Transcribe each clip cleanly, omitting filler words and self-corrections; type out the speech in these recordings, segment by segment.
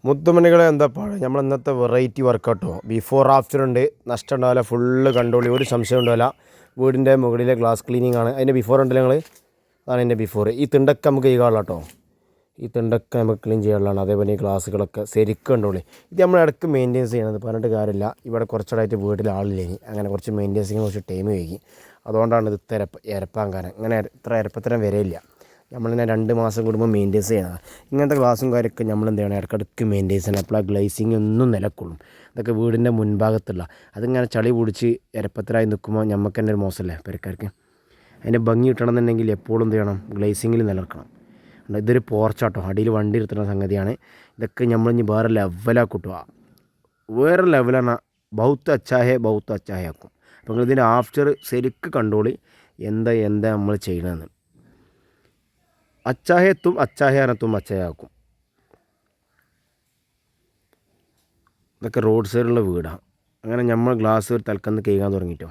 മുത്തുമണികളെ എന്താ പാട് നമ്മൾ ഇന്നത്തെ വെറൈറ്റി വർക്കൗട്ടോ ബിഫോർ ആഫ്റ്റർ ഉണ്ട്. നഷ്ടം ഉണ്ടാവില്ല, ഫുള്ള് കണ്ടോളി, ഒരു സംശയം ഉണ്ടാവില്ല. വീടിൻ്റെ മുകളിലെ ഗ്ലാസ് ക്ലീനിങ് ആണ്. അതിൻ്റെ ബിഫോർ ഉണ്ടല്ലോ ഞങ്ങൾ, അതാണ് എൻ്റെ ബിഫോർ. ഈ തിണ്ടൊക്കെ നമുക്ക് ചെയ്യാനുള്ള കേട്ടോ, ഈ തിണ്ടൊക്കെ നമുക്ക് ക്ലീൻ ചെയ്യാനുള്ളതാണ്. അതേപോലെ ഈ ഗ്ലാസ്സുകളൊക്കെ ശരിക്കും കണ്ടോളി. ഇത് നമ്മൾ ഇടയ്ക്ക് മെയിൻറ്റെയിൻസ് ചെയ്യണത്, പറഞ്ഞിട്ട് കാര്യമില്ല. ഇവിടെ കുറച്ചിടായിട്ട് വീട്ടിൽ ആളില്ലേനി, അങ്ങനെ കുറച്ച് മെയിൻറ്റെയിൻസിങ് കുറച്ച് ടൈം വൈകി. അതുകൊണ്ടാണ് ഇത് ഇത്ര എരപ്പാൻ കാരണം. ഇങ്ങനെ ഇത്ര എരപ്പത്തരം വരെയില്ല. നമ്മളിങ്ങനെ 2 മാസം കൂടുമ്പോൾ മെയിൻറ്റെയിൻസ് ചെയ്യണം. ഇങ്ങനത്തെ ഗ്ലാസും കാര്യമൊക്കെ നമ്മൾ എന്ത് ചെയ്യണം, ഇടയ്ക്കിടയ്ക്ക് മെയിൻറ്റെയിൻസ് ചെയ്യണം. അപ്പോൾ ആ ഗ്ലേസിങ് ഒന്നും നിലക്കൊള്ളും. ഇതൊക്കെ വീടിൻ്റെ മുൻഭാഗത്തുള്ള അതിങ്ങനെ ചളി പിടിച്ച് എരപ്പത്തരായി നിൽക്കുമ്പോൾ നമുക്ക് തന്നെ ഒരു മോശമല്ലേ പെരക്കാർക്ക്. അതിൻ്റെ ഭംഗി കിട്ടണമെന്നുണ്ടെങ്കിൽ എപ്പോഴും എന്ത് ചെയ്യണം, ഗ്ലേസിങ്ങിൽ നിലനിർത്തണം. ഇതൊരു പോർച്ചാട്ടോ, അടിയിൽ വണ്ടി ഇരുത്തുന്ന സംഗതിയാണ്. ഇതൊക്കെ നമ്മളിഞ്ഞ് വേറെ ലെവലാക്കി കിട്ടുക. വേറെ ലെവലാണ്. ബൗത്ത് അച്ചാഹേ ആക്കും. അപ്പോൾ നിങ്ങളിതിൻ്റെ ആഫ്റ്റർ ശരിക്ക് കണ്ടോളി, എന്താ നമ്മൾ ചെയ്യണമെന്ന്. അച്ചാഹേ അച്ചാഹയാക്കും. ഇതൊക്കെ റോഡ് സൈഡിലുള്ള വീടാണ്. അങ്ങനെ നമ്മൾ ഗ്ലാസ് ഒരു തൽക്കന്ന് കേൾക്കാൻ തുടങ്ങിയിട്ടോ.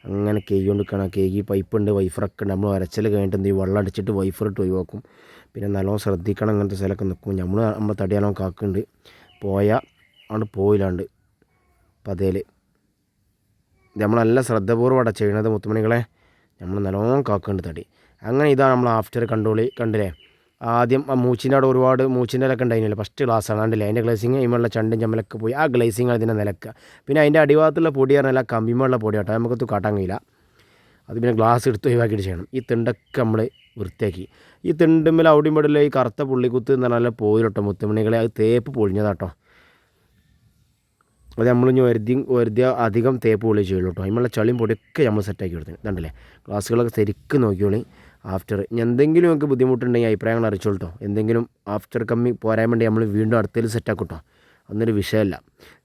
അങ്ങനെ കേൾക്കൊണ്ടിരിക്കണം. കേക്ക് പൈപ്പുണ്ട്, വൈഫറൊക്കെ ഉണ്ട്. നമ്മൾ വരച്ചൽ കഴിഞ്ഞിട്ട് എന്ത് ചെയ്യും, വെള്ളം അടിച്ചിട്ട് വൈഫറിട്ട് ഒഴിവാക്കും. പിന്നെ നല്ലോണം ശ്രദ്ധിക്കണം. അങ്ങനത്തെ സ്ഥലമൊക്കെ നിൽക്കും. നമ്മൾ തടിയാലോ കാക്കുന്നുണ്ട്, പോയാൽ അവിടെ പോയില്ലാണ്ട് പതയിൽ. നമ്മൾ നല്ല ശ്രദ്ധപൂർവ്വമാണ് ചെയ്യണത് മുത്തുമണികളെ. നമ്മൾ നല്ലോണം കാക്കുന്നുണ്ട് തടി. അങ്ങനെ ഇതാണ് നമ്മൾ ആഫ്റ്റർ കണ്ടില്ലേ. ആദ്യം ആ മൂച്ചിൻ്റെ അവിടെ ഒരുപാട് മൂച്ചിൻ്റെ ഇലൊക്കെ ഉണ്ടായിരുന്നില്ല, ഫസ്റ്റ് ഗ്ലാസ്സാണ് കണ്ടില്ലേ. അതിൻ്റെ ഗ്ലേസിങ് ഇമുള്ള ചണ്ടും ചമ്മലൊക്കെ പോയി. ആ ഗ്ലേസിങ് അതിനെ നിലക്കുക. പിന്നെ അതിൻ്റെ അടിഭാഗത്തുള്ള പൊടി പറഞ്ഞാൽ കമ്പിമുള്ള പൊടി കേട്ടോ, നമുക്കത് കാട്ടാൻ കഴിയില്ല. അത് പിന്നെ ഗ്ലാസ് എടുത്ത് ഒഴിവാക്കിയിട്ട് ചെയ്യണം. ഈ തിണ്ടൊക്കെ നമ്മൾ വൃത്തിയാക്കി. ഈ തിണ്ടുമ്മൽ അവിടെയും പെടില്ല ഈ കറുത്ത പുള്ളിക്കുത്ത് എന്ന് പറഞ്ഞാൽ പോയിട്ടോ മുത്തുമണികളെ. അത് തേപ്പ് പൊളിഞ്ഞതാട്ടോ. അത് നമ്മളിഞ്ഞ് വരുതി അധികം തേപ്പ് പൊളി ചെയ്യുള്ളൂ കേട്ടോ. അതിനുള്ള ചളിയും പൊടിയൊക്കെ നമ്മൾ സെറ്റാക്കി കൊടുത്തത് കണ്ടല്ലേ. ഗ്ലാസ്സുകളൊക്കെ ശരിക്കും നോക്കിയോളി. ആഫ്റ്റർ എന്തെങ്കിലും നമുക്ക് ബുദ്ധിമുട്ടുണ്ടെങ്കിൽ അഭിപ്രായങ്ങൾ അറിയിച്ചോളൂ കേട്ടോ. എന്തെങ്കിലും ആഫ്റ്റർ കമ്മി പോരാൻ വേണ്ടി നമ്മൾ വീണ്ടും അടുത്തതിൽ സെറ്റാക്കും കേട്ടോ. അതൊരു വിഷയമല്ല.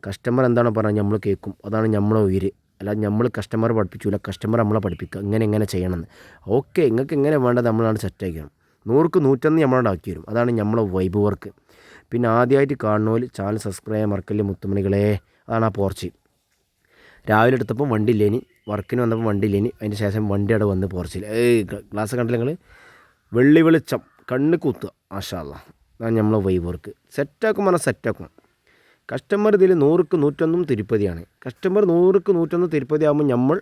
കസ്റ്റമർ എന്താണോ പറഞ്ഞാൽ നമ്മൾ കേൾക്കും. അതാണ് നമ്മളെ ഉയിര്. അല്ല നമ്മൾ കസ്റ്റമർ പഠിപ്പിച്ചില്ല, കസ്റ്റമർ നമ്മളെ പഠിപ്പിക്കുക ഇങ്ങനെ ചെയ്യണമെന്ന്. ഓക്കെ, നിങ്ങൾക്ക് എങ്ങനെ വേണ്ടത് നമ്മളാണ് സെറ്റാക്കണം. 100ക്ക് 101 നമ്മളോട് ആക്കി വരും. അതാണ് നമ്മളെ വൈബ് വർക്ക്. പിന്നെ ആദ്യമായിട്ട് കാണുന്നവർ ചാനൽ സബ്സ്ക്രൈബ് ചെയ്യാൻ മറക്കല്ലേ മുത്തുമണികളെ. അതാണ് ആ പോർച്ച്. രാവിലെ എടുത്തപ്പോൾ വണ്ടി ഇല്ലേനി, വർക്കിന് വന്നപ്പോൾ വണ്ടി ഇല്ലേനി. അതിന് ശേഷം വണ്ടി അവിടെ വന്ന് പോർച്ചിൽ ഗ്ലാസ് കണ്ടില്ല നിങ്ങൾ. വെള്ളി വെളിച്ചം കണ്ണ് കുത്തുക. മാഷാ അല്ലാഹ്. അതാണ് നമ്മളെ വൈബ് വർക്ക്. സെറ്റാക്കും പറഞ്ഞാൽ സെറ്റാക്കും. കസ്റ്റമർ ഇതിൽ 100ക്ക് 101 തിരുപ്പതിയാണ്. കസ്റ്റമർ 100ക്ക് 101 തിരുപ്പതി ആകുമ്പോൾ നമ്മൾ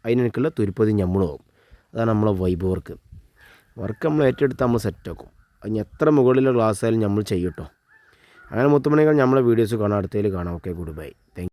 അതിനെനിക്കുള്ള തിരുപ്പതി നമ്മളും ആകും. അതാണ് നമ്മളെ വൈബ് വർക്ക്. നമ്മൾ ഏറ്റെടുത്ത് നമ്മൾ സെറ്റാക്കും. അതിന് എത്ര മുകളിലുള്ള ഗ്ലാസ് ആയാലും നമ്മൾ ചെയ്യും കേട്ടോ. അങ്ങനെ മുത്തുമണികൾ നമ്മളെ വീഡിയോസ് കാണാം, അടുത്തതിൽ കാണാം. Okay, good bye, thank you.